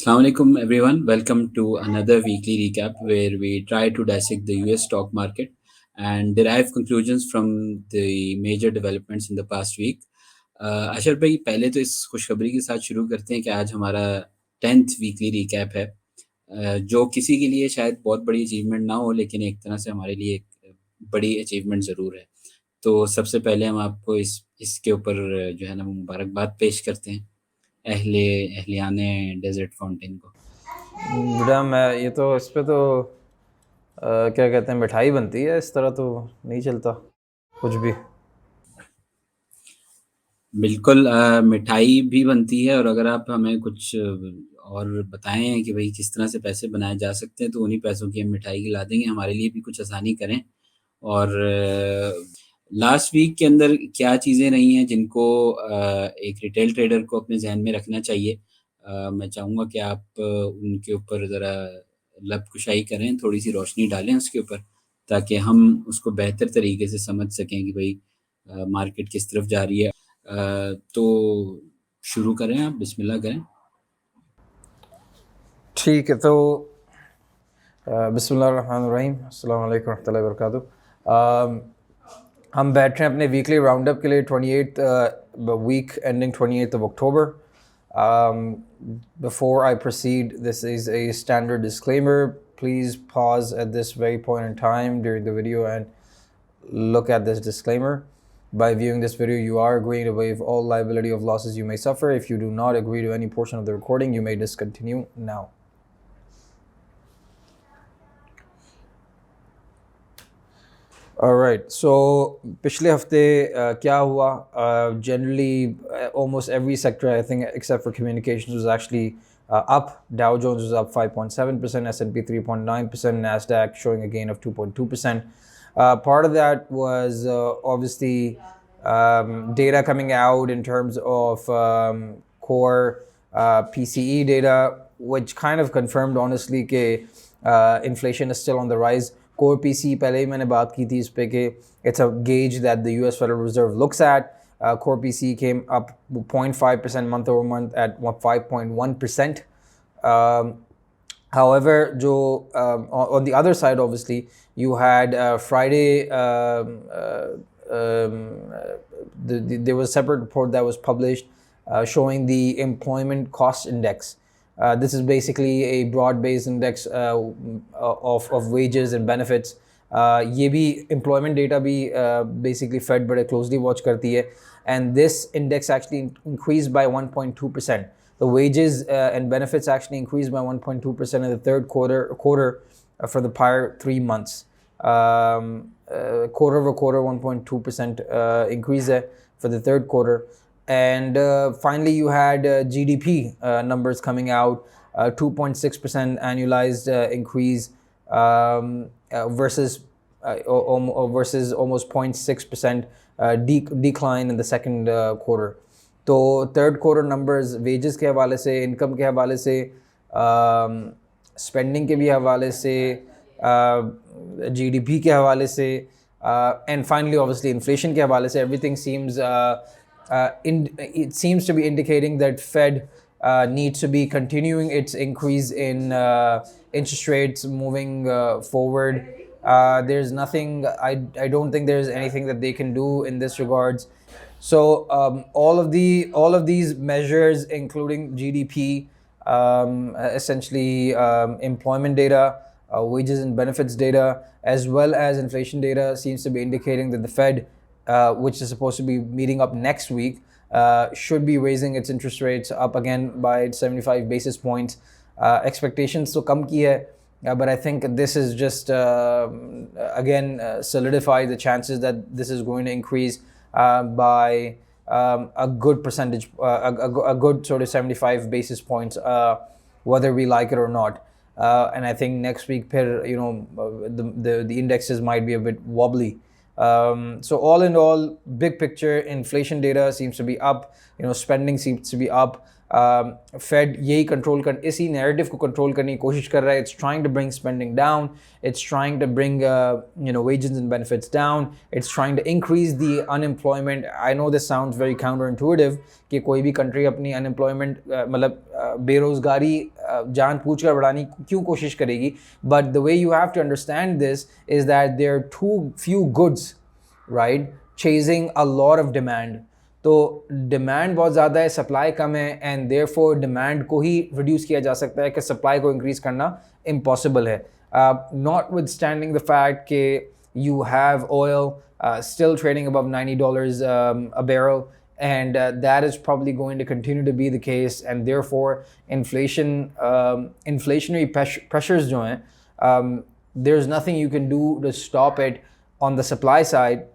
Assalamu alaikum everyone. Welcome to another weekly recap where we try to dissect the US stock market and derive conclusions from the major developments in the past week. अशर भाई पहले तो इस खुशखबरी के साथ शुरू करते हैं कि आज हमारा 10th वीकली रिकैप है जो किसी के लिए शायद बहुत बड़ी अचीवमेंट ना हो लेकिन एक तरह से हमारे लिए एक बड़ी अचीवमेंट ज़रूर है। तो सबसे पहले हम आपको इसके ऊपर जो है ना वो मुबारकबाद पेश करते हैं अहलियाने डेजर्ट फाउंटेन को। बेटा मैं ये तो इस पे तो क्या कहते हैं मिठाई बनती है, इस तरह तो नहीं चलता कुछ भी। बिल्कुल मिठाई भी बनती है और अगर आप हमें कुछ और बताएं कि भाई किस तरह से पैसे बनाए जा सकते हैं तो उन्हीं पैसों की हम मिठाई खिला देंगे, हमारे लिए भी कुछ आसानी करें। और लास्ट वीक के अंदर क्या चीज़ें रही हैं जिनको एक रिटेल ट्रेडर को अपने जहन में रखना चाहिए। मैं चाहूँगा कि आप उनके ऊपर ज़रा लब कुशाई करें, थोड़ी सी रोशनी डालें उसके ऊपर ताकि हम उसको बेहतर तरीके से समझ सकें कि भाई मार्केट किस तरफ जा रही है। तो शुरू करें, आप बिस्मिल्लाह करें। ठीक है, तो बिस्मिल्लाहिर्रहमानिर्रहीम, अस्सलाम वालेकुम रहमतुल्लाहि व बरकातुहू। हम बैठ रहे हैं अपने वीकली राउंडअप के लिए 28th week ending 28th of October. Before I proceed, this is a standard disclaimer. Please pause at this very point in time during the video and look at this disclaimer. By viewing this video, you are agreeing to waive all liability of losses you may suffer. If you do not agree to any portion of the recording, you may discontinue now. Alright, so पिछले हफ्ते क्या हुआ? Generally, almost every sector, I think, except for communications, was actually up. Dow Jones was up 5.7%, S&P 3.9%, Nasdaq showing a gain of 2.2%. Part of that was obviously data coming out in terms of core PCE data, which kind of confirmed honestly that inflation is still on the rise. Core PCE पहले ही मैंने बात की थी इस पे कि it's a gauge that the US Federal Reserve looks at. Core PCE came up 0.5% month over month at 5.1%. However, on the other side, obviously, you had Friday, there was a separate report that was published showing the employment cost index. This is basically a broad-based index of wages and benefits. ये भी employment data भी basically Fed बड़े closely watch करती है, and this index actually increased by 1.2%. The wages and benefits actually increased by 1.2% in the third quarter for the prior 3 months. Quarter over quarter, 1.2% increase for the third quarter. And finally, you had GDP numbers coming out, 2.6% annualized increase versus almost 0.6% decline in the second quarter. तो third quarter numbers wages के हवाले से, income के हवाले से, spending के भी हवाले से, जीडीपी के हवाले से, एंड फाइनली ऑब्वियसली इन्फ्लेशन के हवाले से, everything seems it seems to be indicating that Fed needs to be continuing its increase in interest rates moving forward. There's nothing, I don't think there's anything that they can do in this regards. So all of these measures, including GDP, essentially employment data, wages and benefits data, as well as inflation data, seems to be indicating that the Fed, which is supposed to be meeting up next week, should be raising its interest rates up again by 75 basis points. Expectations to kam ki hai, but I think this is just again solidify the chances that this is going to increase by a good percentage, a good sort of 75 basis points, whether we like it or not. And I think next week, the indexes might be a bit wobbly. So all in all, big picture, inflation data seems to be up, spending seems to be up. Fed यही control कर, इसी narrative को control करने की कोशिश कर रहा है. It's trying to bring spending down. It's trying to bring wages and benefits down. It's trying to increase the unemployment. I know this sounds very counterintuitive कि कोई भी country अपनी unemployment मतलब बेरोजगारी जान पूछ कर बढ़ाने की क्यों कोशिश करेगी, but the way you have to understand this is that there are too few goods, right, chasing a lot of demand. तो डिमांड बहुत ज़्यादा है, सप्लाई कम है, एंड देयरफॉर डिमांड को ही रिड्यूस किया जा सकता है कि सप्लाई को इंक्रीज करना इम्पॉसिबल है. Not with standing the fact कि you have oil still trading above $90 a barrel, and that is probably going to continue to be the case, and therefore inflationary pressures jo hain, there's nothing you can do to stop it on the supply side.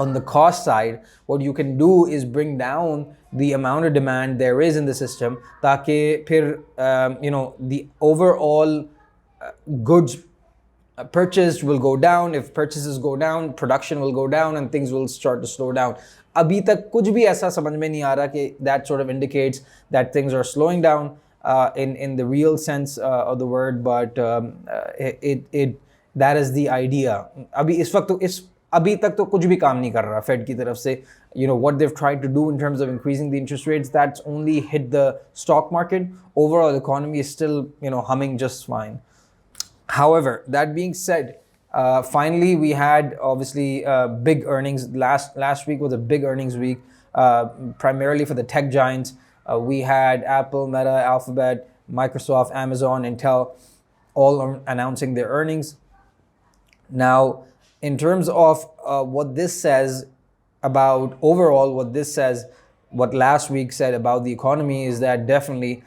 On the cost side, what you can do is bring down the amount of demand there is in the system, ताकि फिर the overall goods purchased will go down. If purchases go down, production will go down and things will start to slow down. अभी तक कुछ भी ऐसा समझ में नहीं आ रहा कि that sort of indicates that things are slowing down in the real sense of the word, but that is the idea. अभी तक तो कुछ भी काम नहीं कर रहा फेड की तरफ से. What they've tried to do in terms of increasing the interest rates, that's only hit the stock market. Overall economy is still humming just fine. However, that being said, finally we had obviously big earnings. Last week was a big earnings week, primarily for the tech giants. We had Apple, Meta, Alphabet, Microsoft, Amazon, Intel, all announcing their earnings. Now, in terms of what this says about overall, what last week said about the economy is that definitely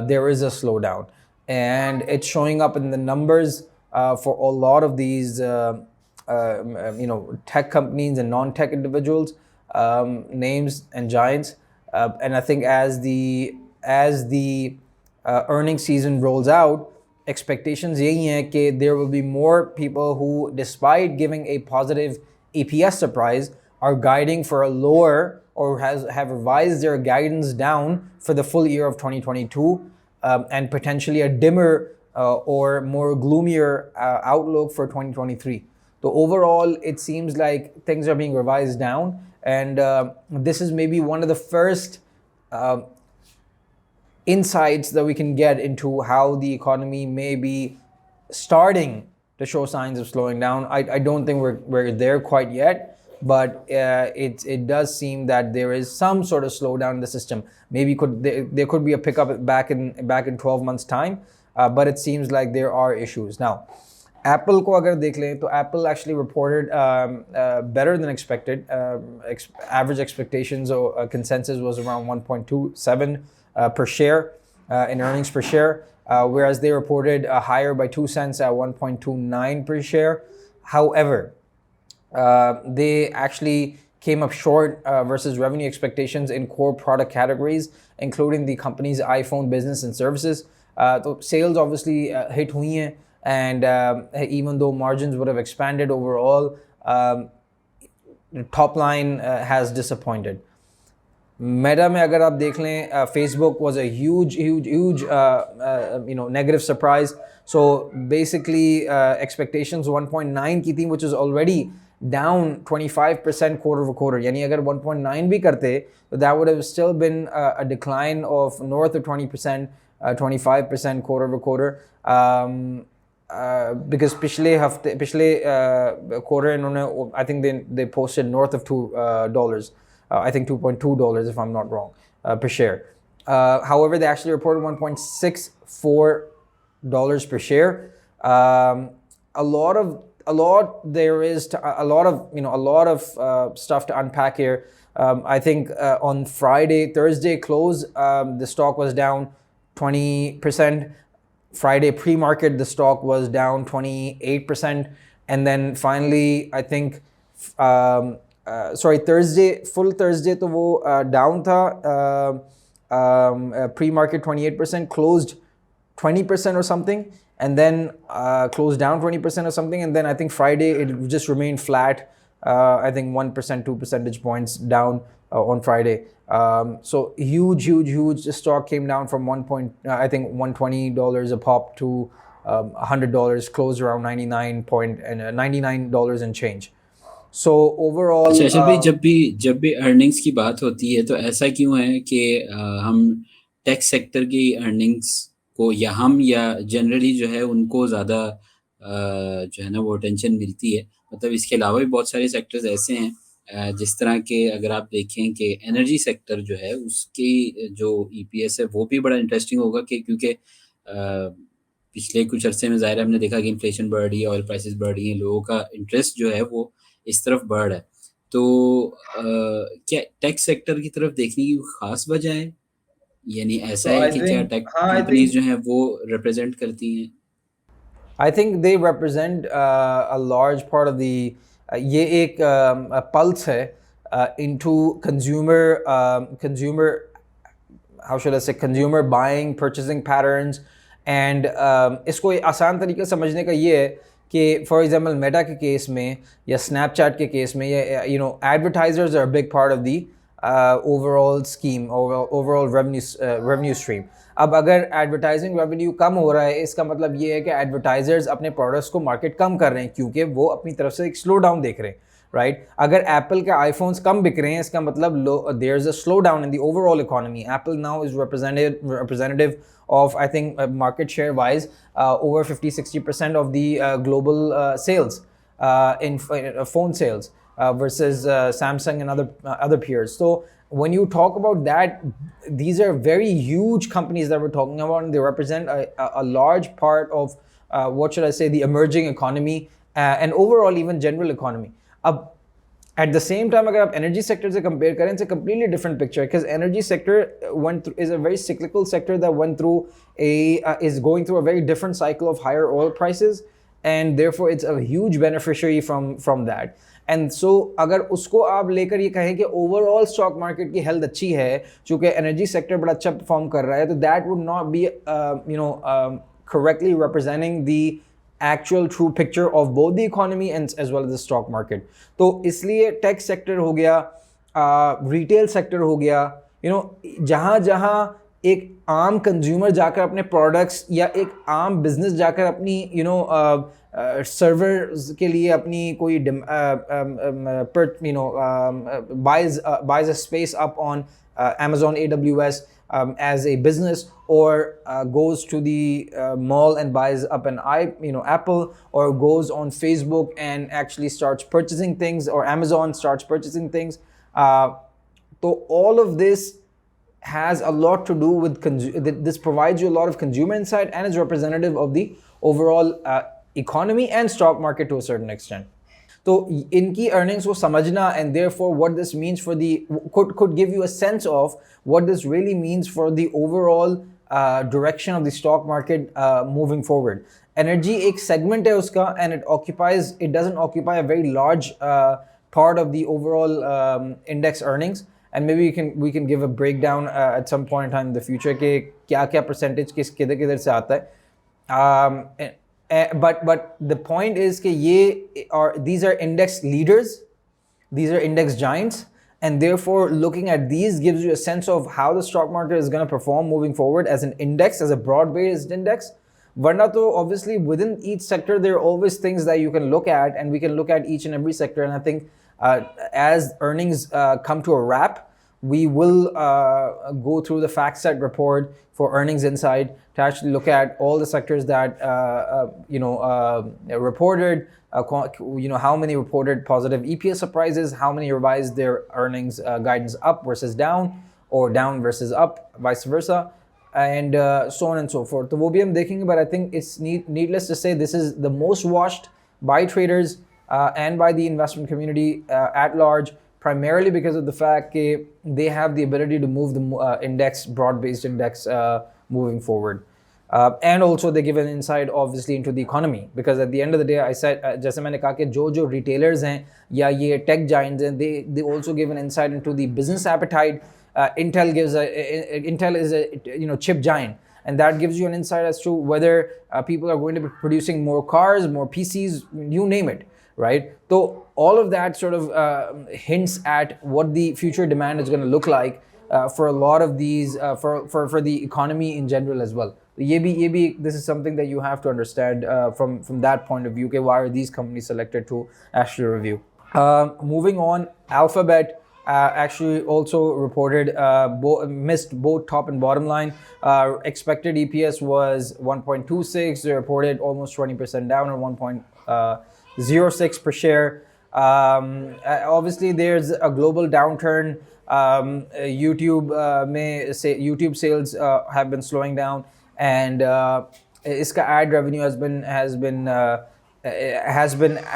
there is a slowdown. And it's showing up in the numbers for a lot of these tech companies and non-tech individuals, names and giants. And I think as the earnings season rolls out, expectations yahi hai कि there will be more people who, despite giving a positive EPS surprise, are guiding for a lower or have revised their guidance down for the full year of 2022. And potentially a dimmer or more gloomier outlook for 2023. So overall, it seems like things are being revised down, and this is maybe one of the first insights that we can get into how the economy may be starting to show signs of slowing down. I don't think we're there quite yet, but it does seem that there is some sort of slowdown in the system. Maybe there could be a pickup back in 12 months time, but it seems like there are issues. Now, Apple को अगर देख लें तो Apple actually reported better than expected. Average expectations or consensus was around 1.27 per share in earnings per share, whereas they reported higher by 2 cents at 1.29 per share. However, they actually came up short versus revenue expectations in core product categories, including the company's iPhone business and services. So sales obviously hit hui hain, and even though margins would have expanded overall, the top line has disappointed. Meta में अगर आप देख लें, Facebook was a huge negative surprise. So basically expectations 1.9 की थी, which is already down 25% quarter over quarter. यानी अगर 1.9 भी करते तो that would have still been a decline of north of 20%, 25% quarter over quarter. Because पिछले quarter इन्होंने, I think they posted north of $2. I think $2.2 if I'm not wrong per share. However, they actually reported $1.64 per share. A lot of stuff to unpack here. I think on Thursday close, the stock was down 20%. Friday pre-market, the stock was down 28%, and then finally, I think. Full Thursday तो वो down था, pre-market 28%, closed 20% or something, and then closed down 20% or something, and then I think Friday it just remained flat. I think 1%, 2 percentage points down on Friday. So huge. The stock came down from $120 a pop to $100, closed around $99 and change. So overall, अच्छा भाई, जब भी earnings की बात होती है तो ऐसा क्यों है कि हम टेक सेक्टर की अर्निंग्स को या हम या जनरली जो है उनको ज़्यादा जो है ना वो अटेंशन मिलती है। मतलब इसके अलावा भी बहुत सारे सेक्टर्स ऐसे हैं जिस तरह के अगर आप देखें कि एनर्जी सेक्टर जो है उसकी जो ईपीएस है वो भी बड़ा इंटरेस्टिंग होगा कि क्योंकि पिछले कुछ अरसे में ज़ाहिर है हमने देखा कि इन्फ्लेशन बढ़ रही है, ऑयल प्राइसेस बढ़ रही हैं, लोगों का इंटरेस्ट जो है वो इस तरफ बढ़ रहा है। तो क्या टेक सेक्टर की तरफ देखने की कोई ख़ास वजह है? यानी ऐसा So है I कि क्या think, टेक हाँ, I कंपनीज़ think जो हैं वो रिप्रेज़ेंट करती हैं? I think they represent a large part of the ये एक pulse है into consumer how should I say consumer buying purchasing patterns and इसको आसान तरीके से समझने का ये है कि फॉर एग्जांपल मेटा के केस में या स्नैपचैट के केस में या advertisers are big part of the overall scheme overall revenue stream. अब अगर एडवर्टाइजिंग रेवेन्यू कम हो रहा है इसका मतलब ये है कि एडवर्टाइजर्स अपने प्रोडक्ट्स को मार्केट कम कर रहे हैं क्योंकि वो अपनी तरफ से एक स्लो डाउन देख रहे हैं, राइट. अगर एप्पल के आईफोन्स कम बिक रहे हैं इसका मतलब there is a slow down in the overall economy. Apple now is representative of I think market share wise over 50-60% of the global sales in phone sales versus Samsung and other peers. So when you talk about that, these are very huge companies that we're talking about, and they represent a large part of what should I say, the emerging economy and overall even general economy. At the same time, अगर आप energy sector से compare करें, it's a completely different picture because energy sector is a very cyclical sector that went through is going through a very different cycle of higher oil prices, and therefore it's a huge beneficiary from that. And so अगर उसको आप लेकर ये कहें कि overall stock market की health अच्छी है चूंकि एनर्जी सेक्टर बड़ा अच्छा परफॉर्म कर रहा है, तो that would not be correctly representing the actual true picture of both the economy and as well as the stock market. तो इसलिए टेक सेक्टर हो गया, रिटेल सेक्टर हो गया, जहाँ जहाँ एक आम कंज्यूमर जाकर अपने प्रोडक्ट्स या एक आम बिजनेस जाकर अपनी सर्वर्स के लिए अपनी कोई buys a space up on Amazon AWS as a business, or goes to the mall and buys up an Apple, or goes on Facebook and actually starts purchasing things, or Amazon starts purchasing things. So all of this has a lot to do with this provides you a lot of consumer insight and is representative of the overall economy and stock market to a certain extent. तो इनकी earnings को समझना and therefore what this means for the could give you a sense of what this really means for the overall direction of the stock market moving forward. Energy एक segment है उसका, and it doesn't occupy a very large part of the overall index earnings, and maybe we can give a breakdown at some point in time in the future कि क्या क्या percentage किधर किधर से आता है. But the point is that these are index leaders, these are index giants, and therefore looking at these gives you a sense of how the stock market is going to perform moving forward as an index, as a broad-based index. Varna to obviously within each sector there are always things that you can look at, and we can look at each and every sector. And I think as earnings come to a wrap, we will go through the FactSet report for earnings insight to actually look at all the sectors that reported, how many reported positive EPS surprises, how many revised their earnings guidance up versus down, or down versus up, vice versa, and so on and so forth. So वो भी हम देखेंगे, but I think it's needless to say this is the most watched by traders and by the investment community at large, primarily because of the fact that they have the ability to move the index, broad-based index, moving forward. And also they give an insight obviously into the economy, because at the end of the day I said जैसे मैंने कहा कि जो retailers हैं या ये tech giants हैं, they also give an insight into the business appetite. Intel is a chip giant, and that gives you an insight as to whether people are going to be producing more cars, more PCs, you name it, right? So all of that sort of hints at what the future demand is going to look like for a lot of these for the economy in general as well. This is something that you have to understand from that point of view. Okay, why are these companies selected to actually review? Moving on, Alphabet. actually also reported missed both top and bottom line. Expected EPS was 1.26. They reported almost 20% down, or 1.06 per share. Obviously, there's a global downturn. YouTube sales have been slowing down, and iska ad revenue has been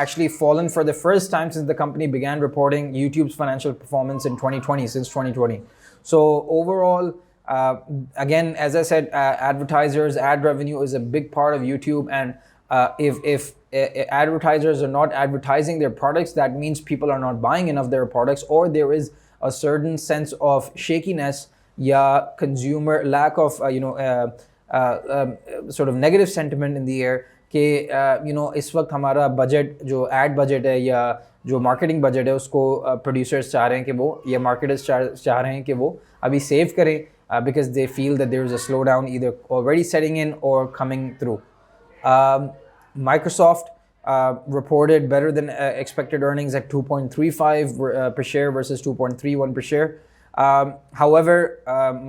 actually fallen for the first time since the company began reporting YouTube's financial performance in 2020, since 2020. So overall, again, as I said, advertisers, ad revenue is a big part of YouTube, and if advertisers are not advertising their products, that means people are not buying enough their products, or there is a certain sense of shakiness, yeah, consumer lack of sort of negative sentiment in the air कि इस वक्त हमारा budget जो ad budget है या जो marketing budget है उसको प्रोड्यूसर्स चाह रहे हैं कि वो या मार्केटर्स चाह रहे हैं कि वो अभी सेव करें because they feel that there is a slowdown either already setting in or coming through. Microsoft reported better than expected earnings at 2.35 per share versus 2.31 per share. However,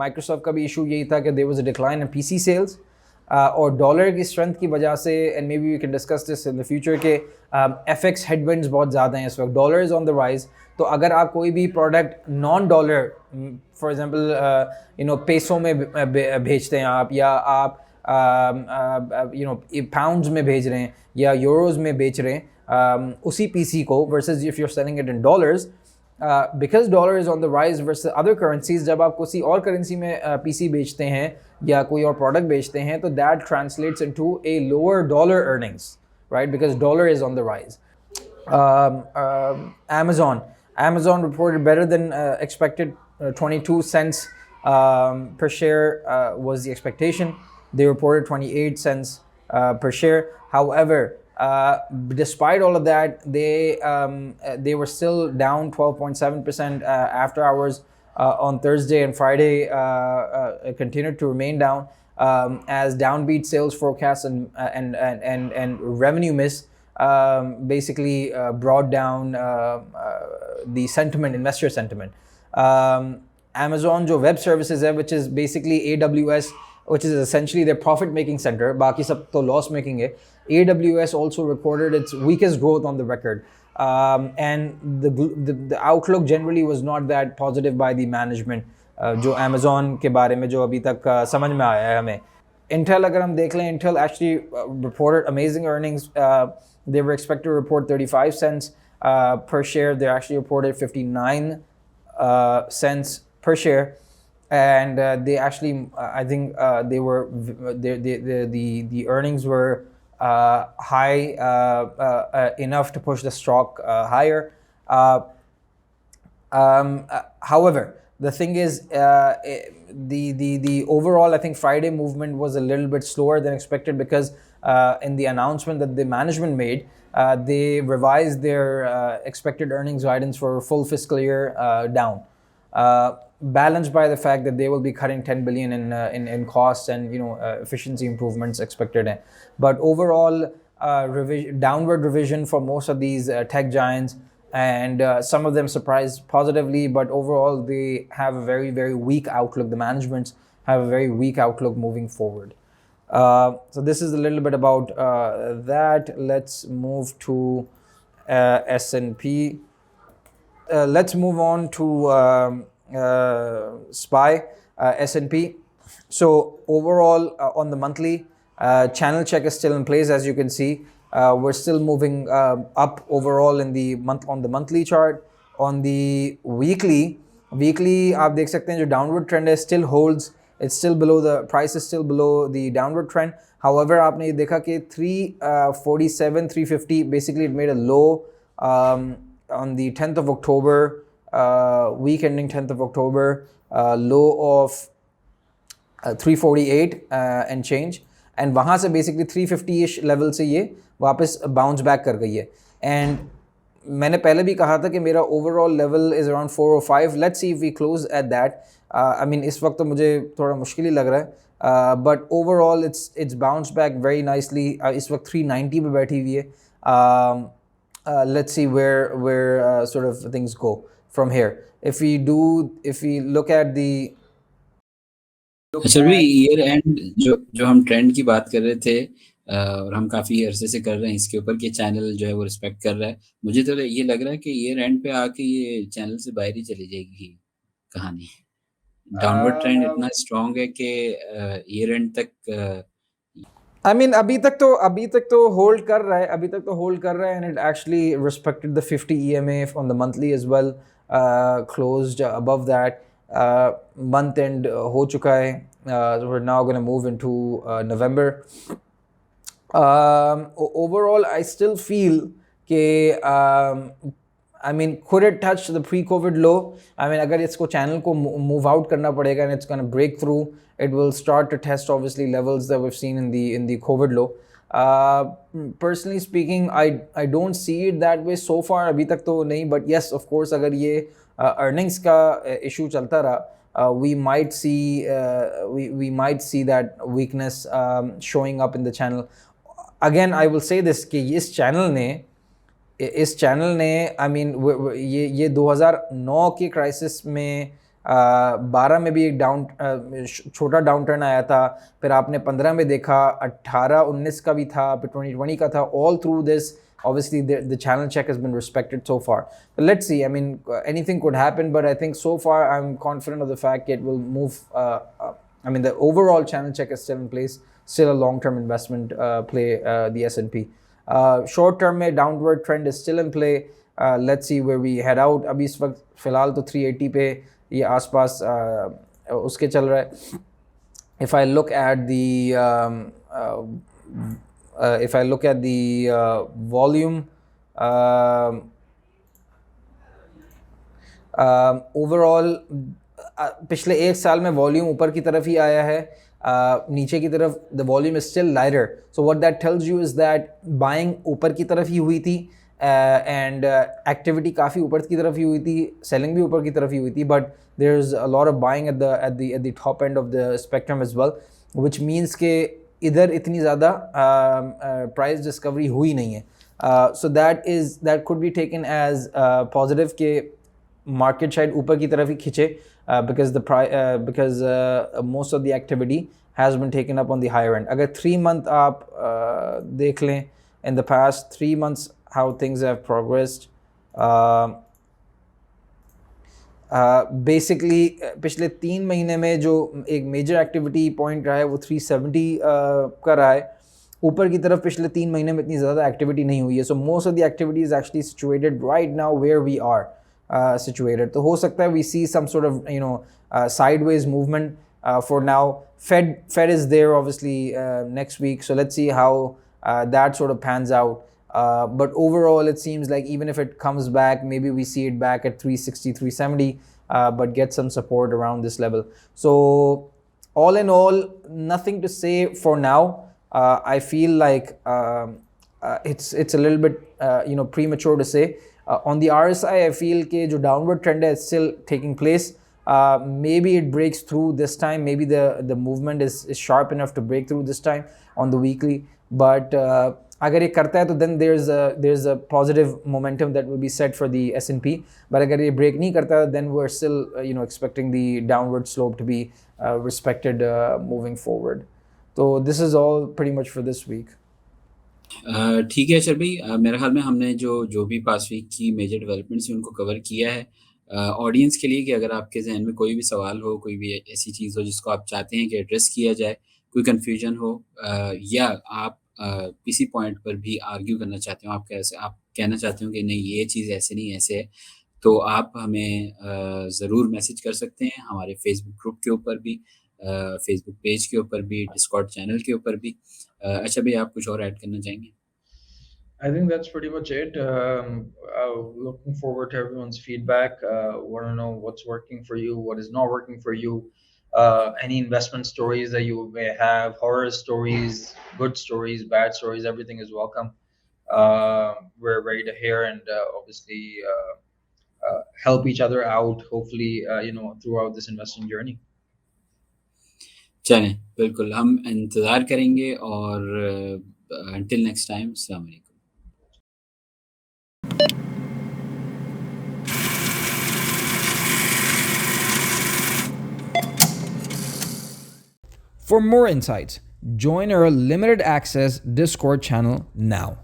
Microsoft का भी issue यही था कि there was a decline in PC sales. और dollar की strength की वजह से, and may be we can discuss this in the future, के FX हेडविंड्स बहुत ज़्यादा हैं इस वक्त. Dollar is on the rise. तो अगर आप कोई भी product non dollar, for example peso में भेजते हैं आप, या आप पाउंड्स में भेज रहे हैं या यूरोज़ में बेच रहे हैं उसी PC को, versus if you are selling it in dollars, because dollar is on the rise versus other currencies, जब आप किसी और करेंसी में PC बेचते हैं या कोई और प्रोडक्ट बेचते हैं, तो that translates into a lower dollar earnings, right? Because dollar is on the rise. Amazon reported better than expected. 22 cents per share was the expectation. They reported 28 cents per share. However, despite all of that, they were still down 12.7% after hours on Thursday, and Friday continued to remain down as downbeat sales forecasts and revenue miss basically brought down the sentiment, investor sentiment. Amazon जो web services है, which is basically AWS, which is essentially their profit making center, बाकी सब तो loss making है. AWS also recorded its weakest growth on the record, and the outlook generally was not that positive by the management, जो Amazon के बारे में जो अभी तक समझ में आया है हमें. Intel अगर हम देख लें, Intel actually reported amazing earnings. They were expected to report 35 cents per share. They actually reported 59 cents per share. And they actually, I think they were the earnings were high enough to push the stock higher. However, the thing is, the overall, I think Friday movement was a little bit slower than expected, because in the announcement that the management made, they revised their expected earnings guidance for full fiscal year down. Balanced by the fact that they will be cutting 10 billion in costs and efficiency improvements expected. But overall, downward revision for most of these tech giants, and some of them surprised positively, but overall they have a very, very weak outlook. The managements have a very weak outlook moving forward. So this is a little bit about that. Let's move to S&P. Let's move on to SPY, S&P. So overall, on the monthly, channel check is still in place. As you can see, we're still moving up overall in the on the monthly chart. On the weekly, आप देख सकते हैं जो downward trend है still holds. It's still below, the price is still below the downward trend. However, आपने ये देखा कि 347, 350, basically it made a low on the 10th of October, week ending 10th of October, low of 348 and change, and वहाँ से basically 350-ish level से ये वापस bounce back कर गई है. And मैंने पहले भी कहा था कि मेरा overall level is around 405. Let's see if we close at that. I mean इस वक्त तो मुझे थोड़ा मुश्किल ही लग रहा है, but overall it's bounced back very nicely. इस वक्त 390 पे बैठी हुई है. Let's see where sort of things go. from here. If we look at the अच्छा भाई, ईयर एंड जो जो हम ट्रेंड की बात कर रहे थे, और हम काफी अरसे से कर रहे हैं इसके ऊपर कि चैनल जो है वो रिस्पेक्ट कर रहा है। मुझे तो ये लग रहा है कि ईयर एंड पे आके ये चैनल से बाहर ही चली जाएगी कहानी। डाउनवर्ड ट्रेंड इतना स्ट्रांग है कि ईयर एंड तक I mean, अभी तक तो होल्ड कर रहा है, अभी तक तो होल्ड कर रहा है, and it actually respected the 50 EMA on the monthly as well, closed above that. Month end हो चुका है, so we're now going to move into November. Overall, I still feel कि I mean, could it touch the pre-COVID low? I mean, अगर इसको channel को move out करना पड़ेगा and it's going to break through, it will start to test obviously levels that we've seen in the COVID low. Personally speaking, I don't see it that way so far. अभी तक तो नहीं, but yes, of course, अगर ये earnings का issue चलता रहा, we might see that weakness showing up in the channel. Again, I will say this कि इस चैनल ने आई मीन ये 2009 के क्राइसिस में 12 में भी एक छोटा डाउन टर्न आया था, फिर आपने 15 में देखा, 18-19 का भी था, फिर 2020 का था. All through this obviously the channel check has been respected so far, but let's see. I mean, anything could happen, but I think so far I'm confident of the fact it will move. I mean, the overall channel check is still in place, still a long-term investment play, the S&P. Short term में downward trend is still in play. Let's see where we head out. अभी इस वक्त फ़िलहाल तो 380 पे ये आसपास उसके चल रहा है. If I look at the volume, overall पिछले एक साल में वॉल्यूम ऊपर की तरफ ही आया है, नीचे की तरफ the volume is still lighter. So what that tells you is that buying ऊपर की तरफ ही हुई थी, एंड एक्टिविटी काफ़ी ऊपर की तरफ ही हुई थी, सेलिंग भी ऊपर की तरफ ही हुई थी, but there is a lot of buying at the top end of the spectrum as well, which means के इधर इतनी ज़्यादा प्राइस डिस्कवरी हुई नहीं है. So that could be taken as positive के मार्केट शायद ऊपर की तरफ ही खिंचे, because most of the activity has been taken up on the higher end. अगर 3 month आप देख लें, in the past 3 months how things have progressed, basically पिछले 3 महीने में जो एक मेजर एक्टिविटी पॉइंट रहा है वो 370 का रहा है. ऊपर की तरफ पिछले 3 महीने में इतनी ज़्यादा एक्टिविटी नहीं हुई है. So most of the activity is actually situated right now where we are situated. तो हो सकता है we see some sort of sideways movement for now. Fed is there obviously next week, so let's see how that sort of pans out. But overall, it seems like even if it comes back, maybe we see it back at 360, 370, but get some support around this level. So all in all, nothing to say for now. I feel like it's a little bit premature to say. On the RSI, I feel कि जो downward trend is still taking place. Maybe it breaks through this time. Maybe the movement is sharp enough to break through this time on the weekly. But अगर ये करता है तो then there's a positive momentum that will be set for the S&P. But अगर ये break नहीं करता, then we're still expecting the downward slope to be respected moving forward. So this is all pretty much for this week. ठीक है अशर भाई, मेरे ख्याल में हमने जो जो भी पास वीक की मेजर डेवलपमेंट्स हैं उनको कवर किया है. ऑडियंस के लिए कि अगर आपके जहन में कोई भी सवाल हो, कोई भी ऐसी चीज़ हो जिसको आप चाहते हैं कि एड्रेस किया जाए, कोई कन्फ्यूजन हो, या आप किसी पॉइंट पर भी आर्ग्यू करना चाहते हो, आप कहना चाहते हो कि नहीं ये चीज़ ऐसे नहीं ऐसे है, तो आप हमें ज़रूर मैसेज कर सकते हैं हमारे फेसबुक ग्रुप के ऊपर भी, फेसबुक पेज के ऊपर भी, डिस्कॉर्ड चैनल के ऊपर भी. अच्छा भाई, आप कुछ और ऐड करना चाहेंगे? I think that's pretty much it. Looking forward to everyone's feedback. Want to know what's working for you, what is not working for you. Any investment stories that you may have, horror stories, good stories, bad stories, everything is welcome. We're ready to hear and obviously help each other out, hopefully, throughout this investing journey. चलें, बिल्कुल हम इंतज़ार करेंगे और until next time, अस्सलाम वालेकुम. For more insights, join our limited access Discord channel now.